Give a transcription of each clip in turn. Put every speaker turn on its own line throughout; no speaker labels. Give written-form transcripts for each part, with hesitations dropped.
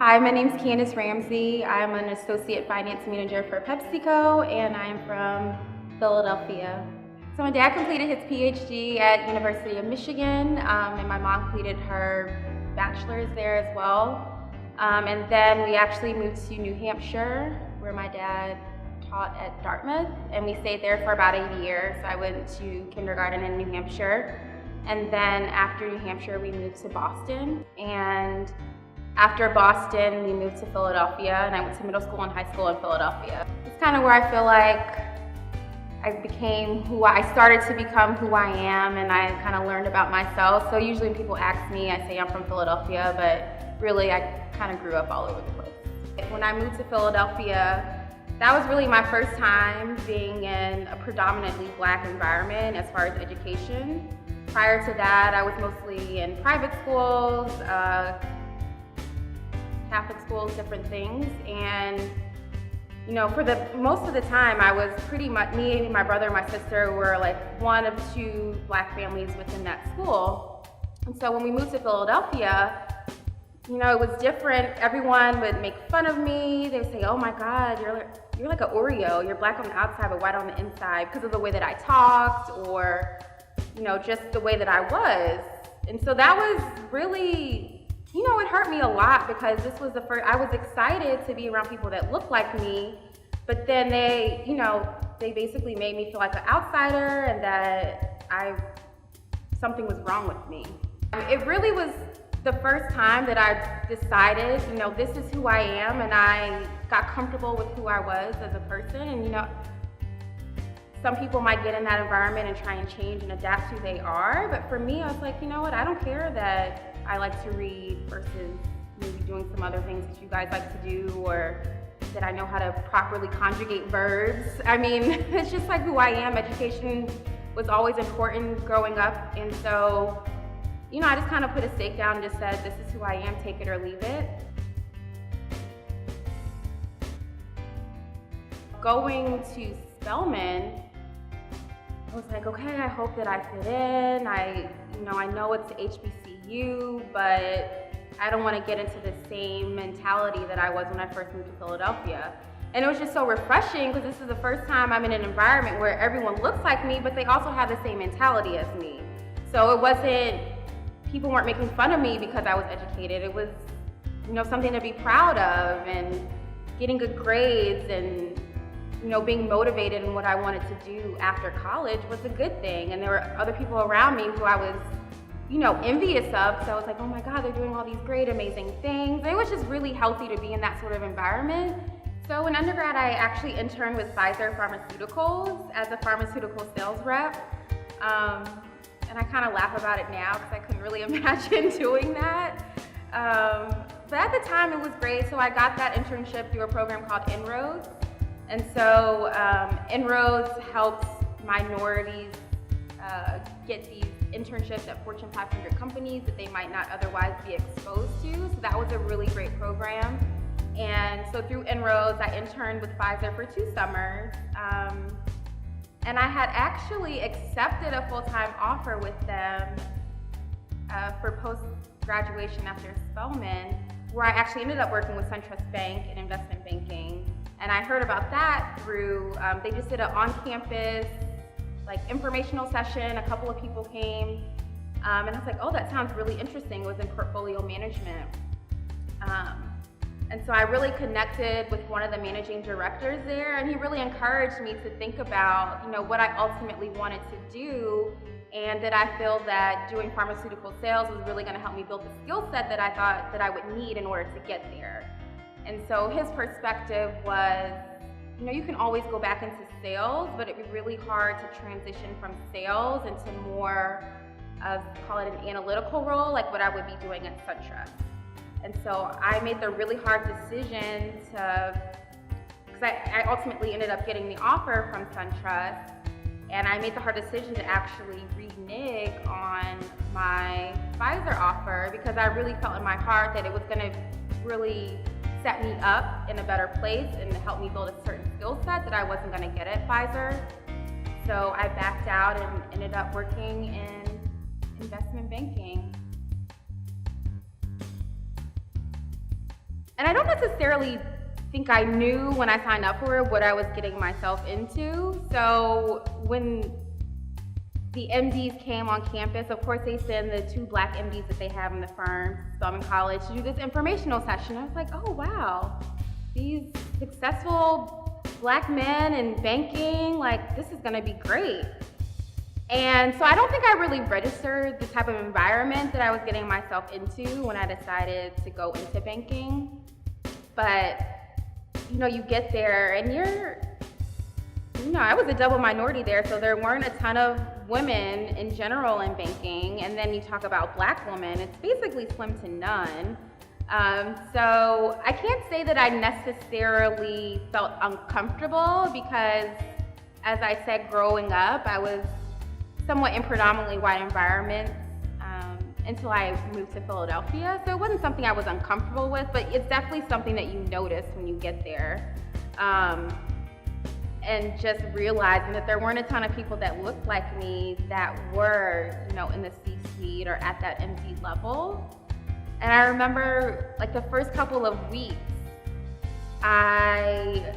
Hi, my name is Candace Ramsey. I'm an associate finance manager for PepsiCo, and I'm from Philadelphia. So my dad completed his PhD at University of Michigan, and my mom completed her bachelor's there as well. And then we actually moved to New Hampshire, where my dad taught at Dartmouth, and we stayed there for about a year. So I went to kindergarten in New Hampshire, and then after New Hampshire, we moved to Boston. And after Boston, we moved to Philadelphia, and I went to middle school and high school in Philadelphia. It's kind of where I feel like I started to become who I am, and I kind of learned about myself. So usually when people ask me, I say I'm from Philadelphia, but really I kind of grew up all over the place. When I moved to Philadelphia, that was really my first time being in a predominantly Black environment as far as education. Prior to that, I was mostly in private schools, Catholic schools, different things, and for the most of the time, I was pretty much, me, my brother, and my sister were like one of two Black families within that school. And so when we moved to Philadelphia, it was different. Everyone would make fun of me. They would say, "Oh my God, you're like an Oreo. You're Black on the outside but white on the inside," because of the way that I talked, or just the way that I was. And so that was really, it hurt me a lot, because this was the first, I was excited to be around people that looked like me, but then they basically made me feel like an outsider and that something was wrong with me. It really was the first time that I decided, this is who I am, and I got comfortable with who I was as a person. And some people might get in that environment and try and change and adapt who they are, but for me, I was like, you know what, I don't care that I like to read versus maybe doing some other things that you guys like to do, or that I know how to properly conjugate verbs. I mean, it's just like who I am. Education was always important growing up, and so, I just kind of put a stake down and just said, this is who I am, take it or leave it. Going to Spelman, I was like, okay, I hope that I fit in. I know it's HBCU, but I don't want to get into the same mentality that I was when I first moved to Philadelphia. And it was just so refreshing, because this is the first time I'm in an environment where everyone looks like me, but they also have the same mentality as me. So it wasn't, people weren't making fun of me because I was educated. It was, something to be proud of, and getting good grades, and being motivated in what I wanted to do after college was a good thing. And there were other people around me who I was, envious of. So I was like, oh my God, they're doing all these great, amazing things. It was just really healthy to be in that sort of environment. So in undergrad, I actually interned with Pfizer Pharmaceuticals as a pharmaceutical sales rep. And I kind of laugh about it now, because I couldn't really imagine doing that. But at the time, it was great. So I got that internship through a program called Inroads. And so Inroads helps minorities get these internships at Fortune 500 companies that they might not otherwise be exposed to. So that was a really great program. And so through Inroads, I interned with Pfizer for 2 summers. And I had actually accepted a full-time offer with them for post-graduation after Spelman, where I actually ended up working with SunTrust Bank in investment banking. And I heard about that through, they just did an on-campus informational session. A couple of people came, and I was like, oh, that sounds really interesting. It was in portfolio management. And so I really connected with one of the managing directors there, and he really encouraged me to think about, what I ultimately wanted to do, and that I feel that doing pharmaceutical sales was really going to help me build the skill set that I thought that I would need in order to get there. And so his perspective was, you can always go back into sales, but it'd be really hard to transition from sales into more of, call it an analytical role, like what I would be doing at SunTrust. And so I made the really hard decision because I ultimately ended up getting the offer from SunTrust, and I made the hard decision to actually renege on my Pfizer offer, because I really felt in my heart that it was going to really set me up in a better place and help me build a certain skill set that I wasn't going to get at Pfizer. So I backed out and ended up working in investment banking. And I don't necessarily think I knew when I signed up for it what I was getting myself into. So when the MDs came on campus, of course they send the 2 Black MDs that they have in the firm, Spelman College, to do this informational session. I was like, oh wow, these successful Black men in banking, like this is gonna be great. And so I don't think I really registered the type of environment that I was getting myself into when I decided to go into banking. But, you get there and I was a double minority there, so there weren't a ton of women in general in banking. And then you talk about Black women, it's basically slim to none. So I can't say that I necessarily felt uncomfortable because, as I said, growing up, I was somewhat in predominantly white environments until I moved to Philadelphia. So it wasn't something I was uncomfortable with, but it's definitely something that you notice when you get there. And just realizing that there weren't a ton of people that looked like me that were, in the C-suite or at that MD level. And I remember, like, the first couple of weeks, I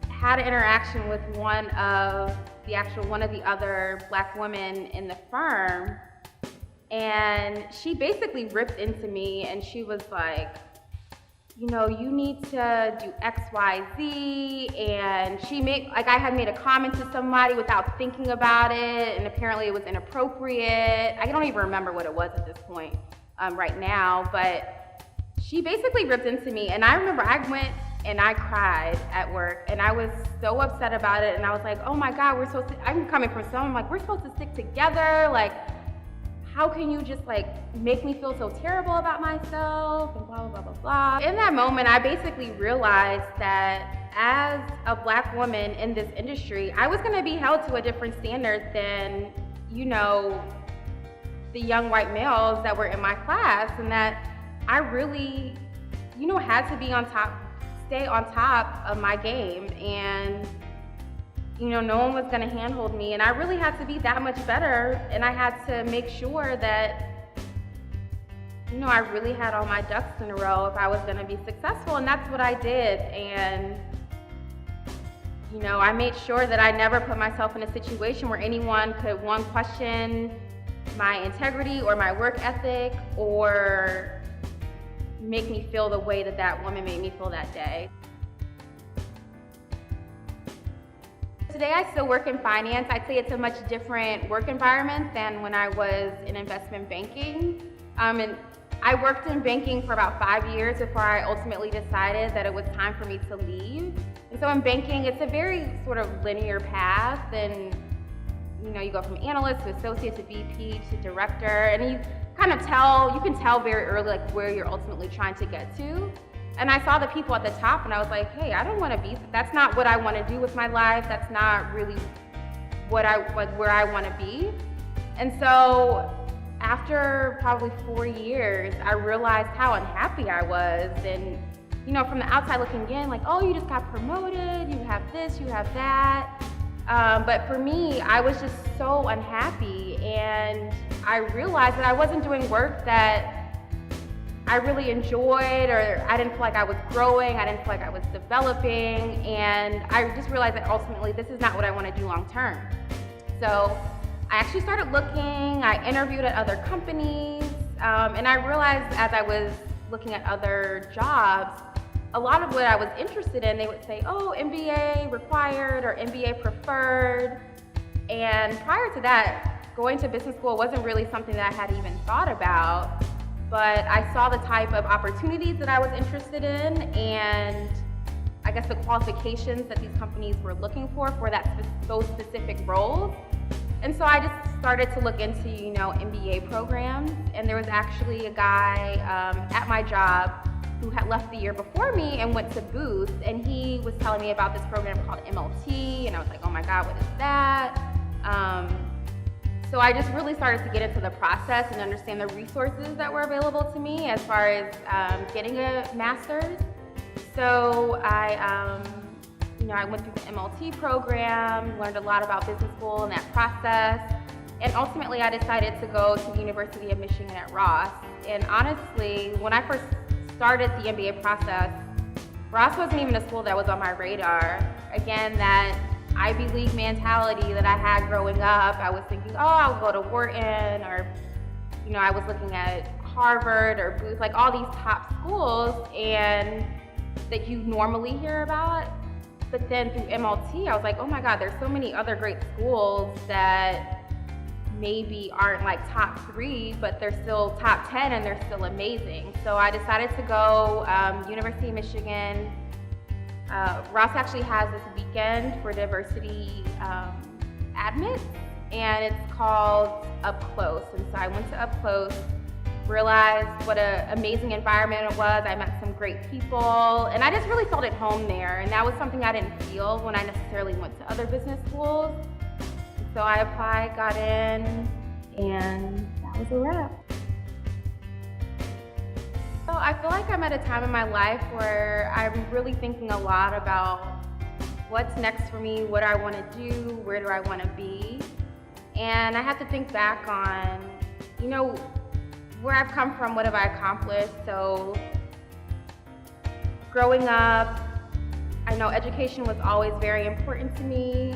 had an interaction with one of the other Black women in the firm, and she basically ripped into me, and she was like, you need to do X, Y, Z, and I had made a comment to somebody without thinking about it, and apparently it was inappropriate. I don't even remember what it was at this point right now, but she basically ripped into me, and I remember I went and I cried at work, and I was so upset about it, and I was like, oh my God, I'm coming from someone, like, we're supposed to stick together, like, how can you just make me feel so terrible about myself, and blah, blah, blah, blah. In that moment, I basically realized that as a Black woman in this industry, I was gonna be held to a different standard than, the young white males that were in my class, and that I really, had to be stay on top of my game, and no one was gonna handhold me, and I really had to be that much better, and I had to make sure that I really had all my ducks in a row if I was gonna be successful, and that's what I did. And I made sure that I never put myself in a situation where anyone could, one, question my integrity or my work ethic, or make me feel the way that woman made me feel that day. Today I still work in finance. I'd say it's a much different work environment than when I was in investment banking. And I worked in banking for about 5 years before I ultimately decided that it was time for me to leave. And so in banking, it's a very sort of linear path, and you go from analyst to associate to VP to director, and you can tell very early where you're ultimately trying to get to. And I saw the people at the top, and I was like, hey, I don't want to be, that's not what I want to do with my life. That's not really where I want to be. And so after probably 4 years, I realized how unhappy I was. And from the outside looking in, oh, you just got promoted, you have this, you have that. But for me, I was just so unhappy, and I realized that I wasn't doing work that I really enjoyed, or I didn't feel like I was growing, I didn't feel like I was developing, and I just realized that ultimately this is not what I want to do long term. So I actually started looking, I interviewed at other companies, and I realized as I was looking at other jobs, a lot of what I was interested in, they would say, oh, MBA required or MBA preferred. And prior to that, going to business school wasn't really something that I had even thought about, but I saw the type of opportunities that I was interested in, and I guess the qualifications that these companies were looking for those specific roles. And so I just started to look into, MBA programs, and there was actually a guy at my job who had left the year before me and went to Booth, and he was telling me about this program called MLT, and I was like, oh my God, what is that? So I just really started to get into the process and understand the resources that were available to me as far as getting a master's. So I went through the MLT program, learned a lot about business school and that process, and ultimately I decided to go to the University of Michigan at Ross. And honestly, when I first started the MBA process, Ross wasn't even a school that was on my radar. Again, that Ivy League mentality that I had growing up, I was thinking, oh, I'll go to Wharton, or, I was looking at Harvard or Booth, like all these top schools and that you normally hear about. But then through MLT, I was like, oh my God, there's so many other great schools that maybe aren't like top 3, but they're still top 10 and they're still amazing. So I decided to go University of Michigan. Ross actually has this weekend for diversity admits, and it's called Up Close. And so I went to Up Close, realized what an amazing environment it was. I met some great people, and I just really felt at home there. And that was something I didn't feel when I necessarily went to other business schools. So I applied, got in, and that was a wrap. So I feel like I'm at a time in my life where I'm really thinking a lot about what's next for me, what I want to do, where do I want to be. And I have to think back on, where I've come from, what have I accomplished. So growing up, I know education was always very important to me.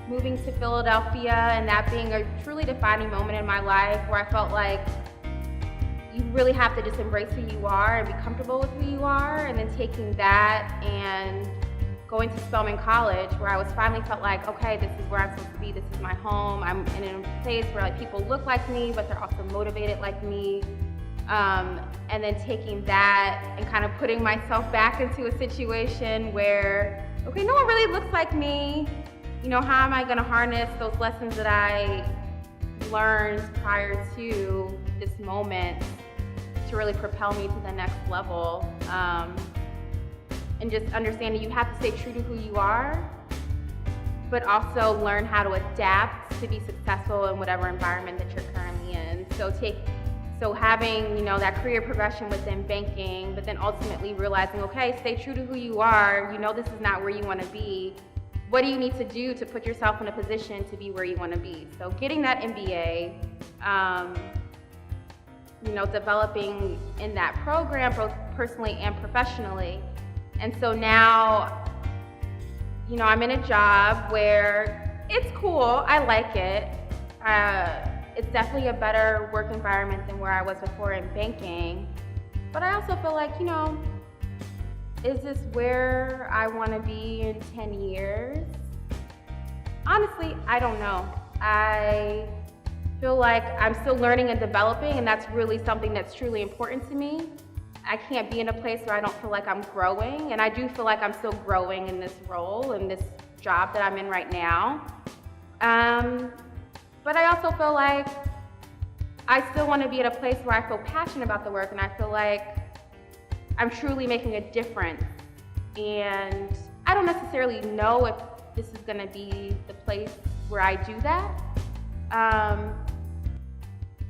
Moving to Philadelphia and that being a truly defining moment in my life where I felt like you really have to just embrace who you are and be comfortable with who you are, and then taking that and going to Spelman College where I was finally felt like, okay, this is where I'm supposed to be, this is my home. I'm in a place where like people look like me, but they're also motivated like me. And then taking that and kind of putting myself back into a situation where, okay, no one really looks like me. How am I gonna harness those lessons that I learned prior to this moment to really propel me to the next level? And just understanding you have to stay true to who you are, but also learn how to adapt to be successful in whatever environment that you're currently in. So having, that career progression within banking, but then ultimately realizing, okay, stay true to who you are. This is not where you want to be. What do you need to do to put yourself in a position to be where you want to be? So getting that MBA, developing in that program, both personally and professionally. And so now, I'm in a job where it's cool, I like it. It's definitely a better work environment than where I was before in banking. But I also feel like, is this where I want to be in 10 years? Honestly, I don't know. I feel like I'm still learning and developing, and that's really something that's truly important to me. I can't be in a place where I don't feel like I'm growing, and I do feel like I'm still growing in this role, in this job that I'm in right now. But I also feel like I still want to be at a place where I feel passionate about the work, and I feel like I'm truly making a difference. And I don't necessarily know if this is going to be the place where I do that.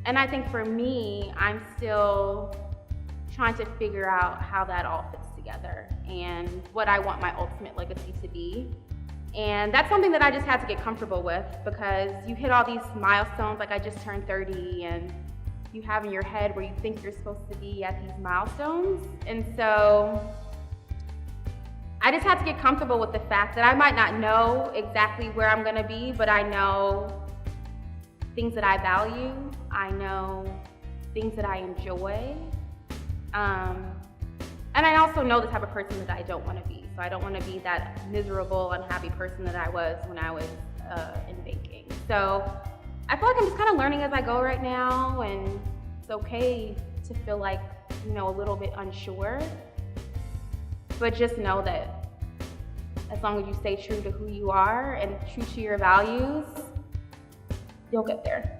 And I think for me, I'm still trying to figure out how that all fits together and what I want my ultimate legacy to be. And that's something that I just had to get comfortable with, because you hit all these milestones, like I just turned 30, and you have in your head where you think you're supposed to be at these milestones. And so I just had to get comfortable with the fact that I might not know exactly where I'm gonna be, but I know things that I value, I know things that I enjoy. And I also know the type of person that I don't want to be. So I don't want to be that miserable, unhappy person that I was when I was in banking. So I feel like I'm just kind of learning as I go right now, and it's okay to feel like, a little bit unsure. But just know that as long as you stay true to who you are and true to your values, you'll get there.